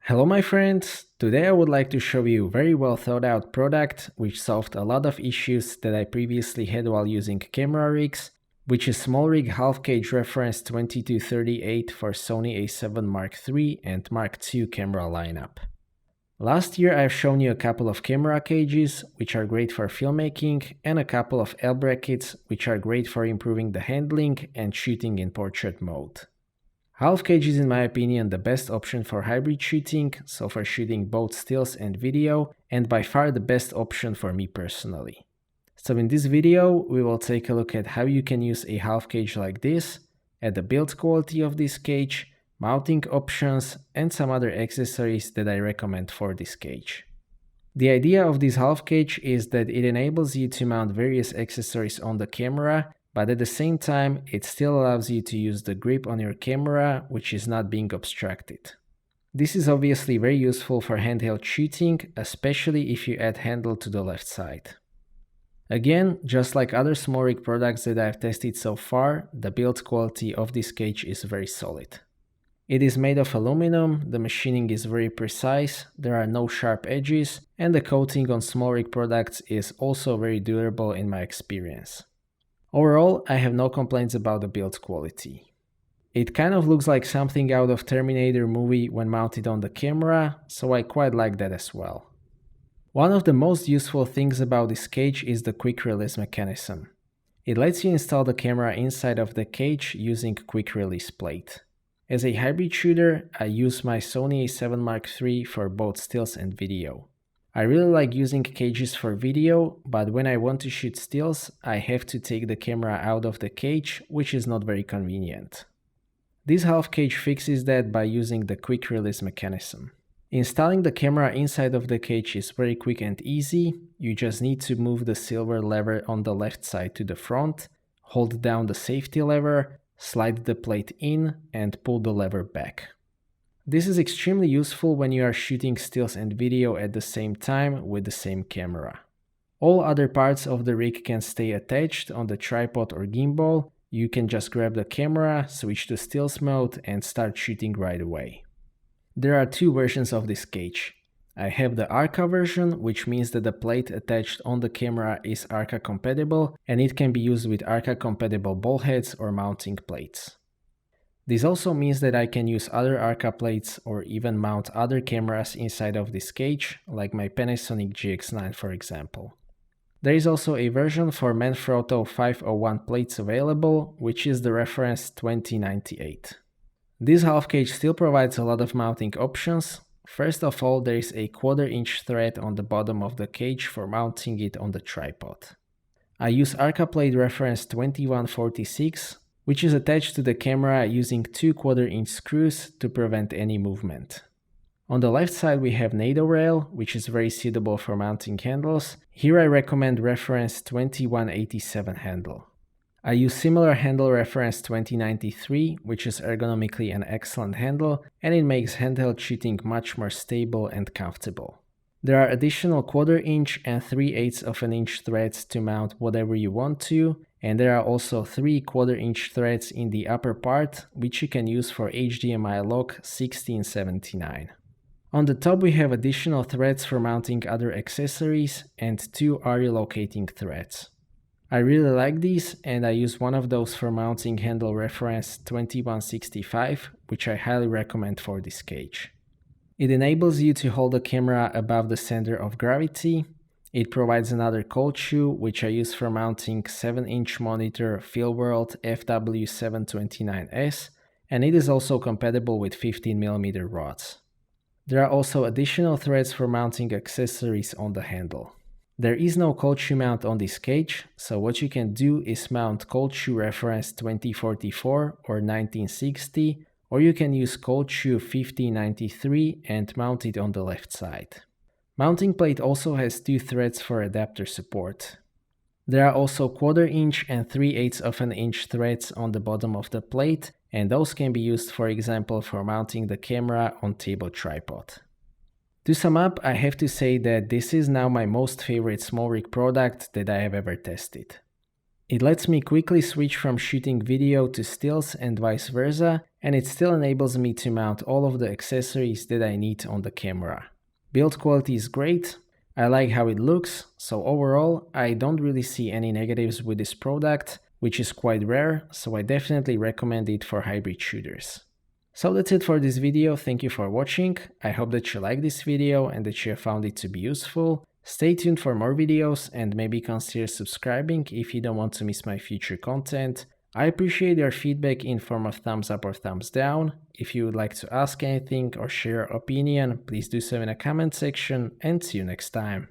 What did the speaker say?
Hello my friends, today I would like to show you a very well thought out product which solved a lot of issues that I previously had while using camera rigs, which is SmallRig half cage reference 2238 for Sony A7 Mark III and Mark II camera lineup. Last year I've shown you a couple of camera cages which are great for filmmaking and a couple of L brackets which are great for improving the handling and shooting in portrait mode. Half cage is in my opinion the best option for hybrid shooting, so for shooting both stills and video, and by far the best option for me personally. So in this video we will take a look at how you can use a half cage like this, at the build quality of this cage, mounting options, and some other accessories that I recommend for this cage. The idea of this half cage is that it enables you to mount various accessories on the camera, but at the same time it still allows you to use the grip on your camera which is not being obstructed. This is obviously very useful for handheld shooting, especially if you add handle to the left side. Again, just like other SmallRig products that I've tested so far, the build quality of this cage is very solid. It is made of aluminum, the machining is very precise, there are no sharp edges, and the coating on SmallRig products is also very durable in my experience. Overall, I have no complaints about the build quality. It kind of looks like something out of Terminator movie when mounted on the camera, so I quite like that as well. One of the most useful things about this cage is the quick release mechanism. It lets you install the camera inside of the cage using quick release plate. As a hybrid shooter, I use my Sony A7 Mark III for both stills and video. I really like using cages for video, but when I want to shoot stills, I have to take the camera out of the cage, which is not very convenient. This half cage fixes that by using the quick release mechanism. Installing the camera inside of the cage is very quick and easy. You just need to move the silver lever on the left side to the front, hold down the safety lever, slide the plate in, and pull the lever back. This is extremely useful when you are shooting stills and video at the same time with the same camera. All other parts of the rig can stay attached on the tripod or gimbal. You can just grab the camera, switch to stills mode, and start shooting right away. There are two versions of this cage. I have the ARCA version, which means that the plate attached on the camera is ARCA compatible and it can be used with ARCA compatible ball heads or mounting plates. This also means that I can use other ARCA plates or even mount other cameras inside of this cage, like my Panasonic GX9 for example. There is also a version for Manfrotto 501 plates available, which is the reference 2098. This half cage still provides a lot of mounting options. First of all, there is a 1/4 inch thread on the bottom of the cage for mounting it on the tripod. I use ARCA plate reference 2146, which is attached to the camera using two 1/4 inch screws to prevent any movement. On the left side we have NATO rail, which is very suitable for mounting handles. Here I recommend reference 2187 handle. I use similar handle reference 2093, which is ergonomically an excellent handle, and it makes handheld shooting much more stable and comfortable. There are additional 1/4 inch and 3/8 of an inch threads to mount whatever you want to, and there are also 3 1/4 inch threads in the upper part, which you can use for HDMI lock 1679. On the top we have additional threads for mounting other accessories and 2 RE locating threads. I really like these and I use one of those for mounting handle reference 2165, which I highly recommend for this cage. It enables you to hold the camera above the center of gravity. It provides another cold shoe, which I use for mounting 7-inch monitor Filworld FW729S, and it is also compatible with 15mm rods. There are also additional threads for mounting accessories on the handle. There is no cold shoe mount on this cage, so what you can do is mount cold shoe reference 2044 or 1960, or you can use cold shoe 5093 and mount it on the left side. Mounting plate also has 2 threads for adapter support. There are also 1/4 inch and 3/8 of an inch threads on the bottom of the plate, and those can be used for example for mounting the camera on table tripod. To sum up, I have to say that this is now my most favorite SmallRig product that I have ever tested. It lets me quickly switch from shooting video to stills and vice versa, and it still enables me to mount all of the accessories that I need on the camera. Build quality is great, I like how it looks, so overall I don't really see any negatives with this product, which is quite rare, so I definitely recommend it for hybrid shooters. So that's it for this video, thank you for watching, I hope that you liked this video and that you have found it to be useful. Stay tuned for more videos and maybe consider subscribing if you don't want to miss my future content. I appreciate your feedback in form of thumbs up or thumbs down. If you would like to ask anything or share your opinion, please do so in the comment section, and see you next time.